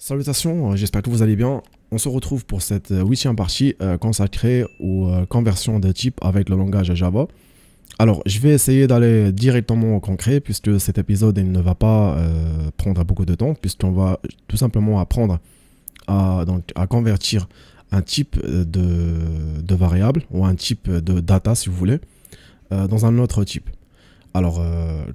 Salutations, j'espère que vous allez bien. On se retrouve pour cette huitième partie consacrée aux conversions de type avec le langage Java. Alors, je vais essayer d'aller directement au concret puisque cet épisode il ne va pas prendre beaucoup de temps puisqu'on va tout simplement apprendre à convertir un type de variable ou un type de data si vous voulez dans un autre type. Alors,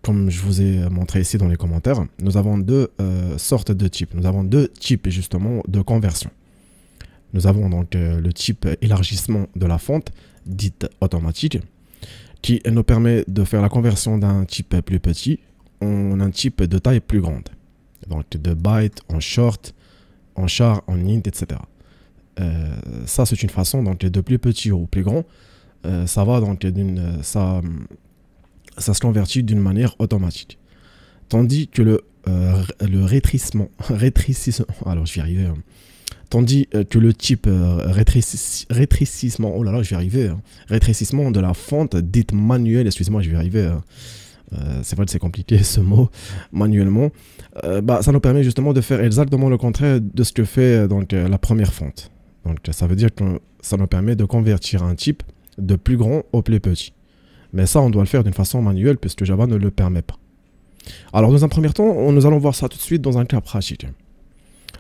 comme je vous ai montré ici dans les commentaires, nous avons deux sortes de types. Nous avons deux types justement de conversion. Nous avons donc le type élargissement de la fonte, dite automatique, qui nous permet de faire la conversion d'un type plus petit en un type de taille plus grande. Donc de byte en short, en char, en int, etc. Ça, c'est une façon donc de plus petit ou plus grand. Ça va donc ça se convertit d'une manière automatique. Tandis que le rétrécissement, alors je vais y arriver, tandis que le type rétrécissement, oh là là, je vais y arriver, rétrécissement de la fonte dite manuelle, excusez-moi, je vais y arriver, c'est vrai que c'est compliqué ce mot, manuellement, ça nous permet justement de faire exactement le contraire de ce que fait donc, la première fonte. Donc ça veut dire que ça nous permet de convertir un type de plus grand au plus petit. Mais ça, on doit le faire d'une façon manuelle puisque Java ne le permet pas. Alors, dans un premier temps, nous allons voir ça tout de suite dans un cas pratique.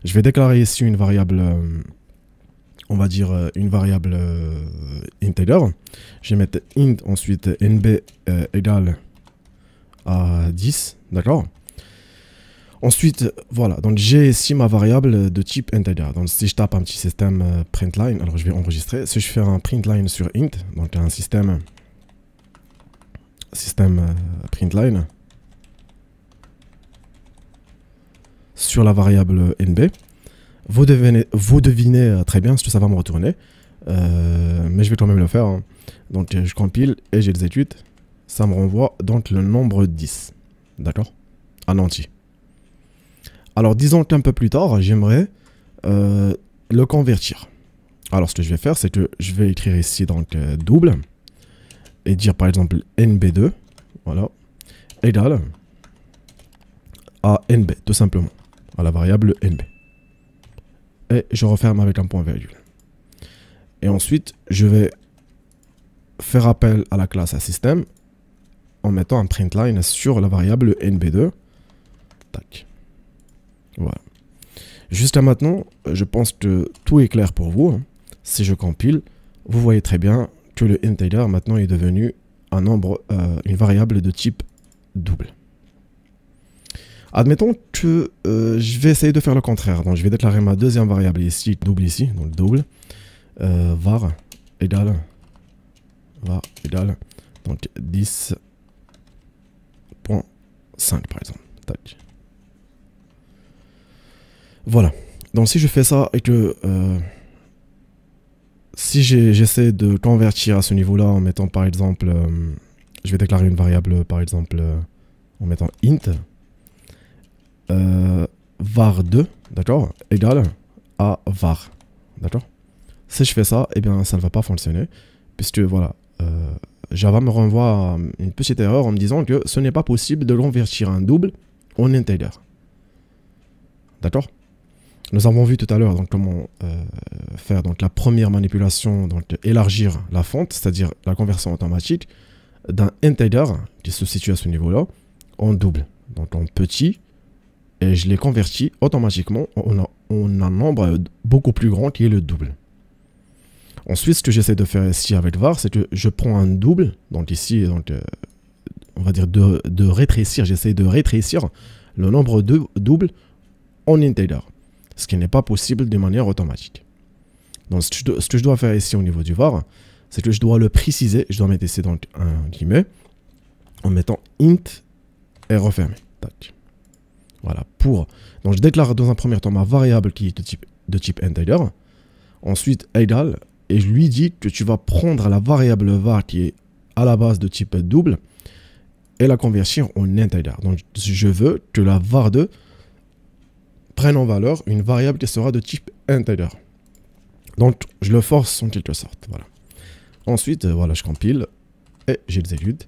Je vais déclarer ici une variable, on va dire une variable integer. Je vais mettre int, ensuite nb égale à 10, d'accord? Ensuite, voilà, donc j'ai ici ma variable de type integer. Donc si je tape un petit système println, alors je vais enregistrer. Si je fais un println sur int, donc un système println sur la variable nb, vous devinez très bien ce que ça va me retourner, mais je vais quand même le faire, hein. Donc je compile et j'exécute, ça me renvoie donc le nombre 10, d'accord, en entier. Alors disons qu'un peu plus tard j'aimerais le convertir. Alors ce que je vais faire, c'est que je vais écrire ici donc double et dire par exemple nb2, voilà, égale à nb, tout simplement, à la variable nb. Et je referme avec un point virgule. Et ensuite, je vais faire appel à la classe système en mettant un println sur la variable nb2. Tac. Voilà. Jusqu'à maintenant, je pense que tout est clair pour vous, hein. Si je compile, vous voyez très bien que le integer maintenant est devenu un nombre, une variable de type double. Admettons que je vais essayer de faire le contraire. Donc je vais déclarer ma deuxième variable ici, double ici, donc double, var égale donc 10.5 par exemple. Tac. Voilà. Donc si je fais ça et que si j'essaie de convertir à ce niveau-là en mettant par exemple, je vais déclarer une variable par exemple en mettant int var2, d'accord, égale à var, d'accord. Si je fais ça, eh bien ça ne va pas fonctionner puisque voilà, Java me renvoie une petite erreur en me disant que ce n'est pas possible de convertir un double en integer, d'accord. Nous avons vu tout à l'heure donc comment faire donc la première manipulation, donc élargir la fonte, c'est-à-dire la conversion automatique d'un integer qui se situe à ce niveau-là en double, donc en petit, et je l'ai converti automatiquement en un nombre beaucoup plus grand qui est le double. Ensuite, ce que j'essaie de faire ici avec var, c'est que je prends un double, donc ici, donc, on va dire de rétrécir, j'essaie de rétrécir le nombre de double en integer, ce qui n'est pas possible de manière automatique. Donc ce que je dois faire ici au niveau du var, c'est que je dois le préciser, je dois mettre ici donc un guillemet, en mettant int et refermer. Tac. Voilà, donc je déclare dans un premier temps ma variable qui est de type integer, ensuite égale, et je lui dis que tu vas prendre la variable var qui est à la base de type double, et la convertir en integer. Donc je veux que la var2 prenne en valeur une variable qui sera de type integer. Donc je le force en quelque sorte, voilà. Ensuite, voilà, je compile et j'exécute.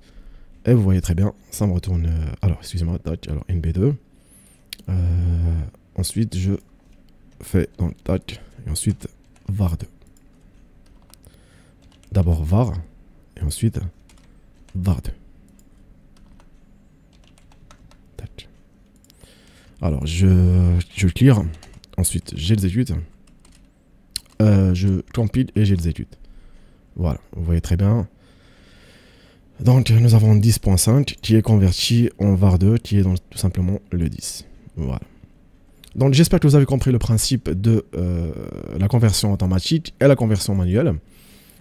Et vous voyez très bien, ça me retourne... alors, excusez-moi, alors nb2. Ensuite, je fais donc tac, et ensuite var2. D'abord var, et ensuite var2. Tac. Alors, je clear, ensuite j'exécute, je compile et j'exécute. Voilà, vous voyez très bien. Donc, nous avons 10.5 qui est converti en var2, qui est donc tout simplement le 10. Voilà. Donc, j'espère que vous avez compris le principe de la conversion automatique et la conversion manuelle.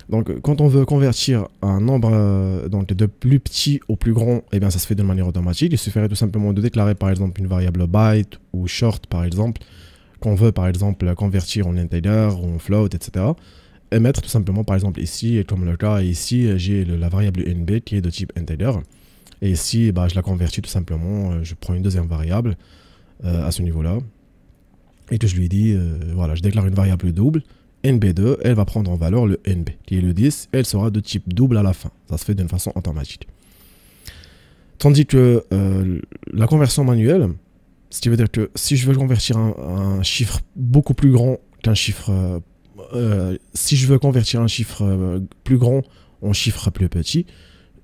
Donc, quand on veut convertir un nombre donc de plus petit au plus grand, eh bien, ça se fait de manière automatique. Il suffirait tout simplement de déclarer, par exemple, une variable byte ou short, par exemple, qu'on veut, par exemple, convertir en integer ou en float, etc. Et mettre tout simplement, par exemple, ici, comme le cas ici, j'ai la variable nb qui est de type integer. Et ici, bah, je la convertis tout simplement, je prends une deuxième variable à ce niveau-là. Et que je lui dis, voilà, je déclare une variable double. NB2, elle va prendre en valeur le NB, qui est le 10, et elle sera de type double à la fin. Ça se fait d'une façon automatique. Tandis que la conversion manuelle, ce qui veut dire que si je veux convertir un chiffre beaucoup plus grand qu'un chiffre... si je veux convertir un chiffre plus grand en chiffre plus petit,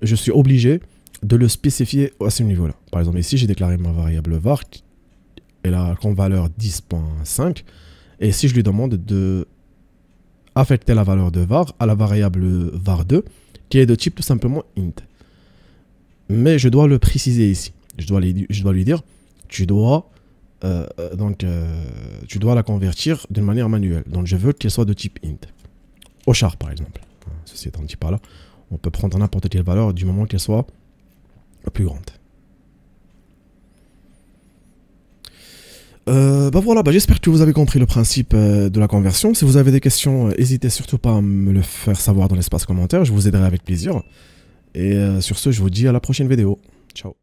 je suis obligé de le spécifier à ce niveau-là. Par exemple, ici, j'ai déclaré ma variable var, elle a comme valeur 10.5, et si je lui demande de affecter la valeur de var à la variable var2 qui est de type tout simplement int. Mais je dois le préciser ici. Je dois lui dire tu dois tu dois la convertir d'une manière manuelle. Donc je veux qu'elle soit de type int. Au char par exemple. Ceci étant dit par là, on peut prendre n'importe quelle valeur du moment qu'elle soit plus grande. Bah voilà, j'espère que vous avez compris le principe de la conversion. Si vous avez des questions, n'hésitez surtout pas à me le faire savoir dans l'espace commentaire. Je vous aiderai avec plaisir. Et sur ce, je vous dis à la prochaine vidéo. Ciao.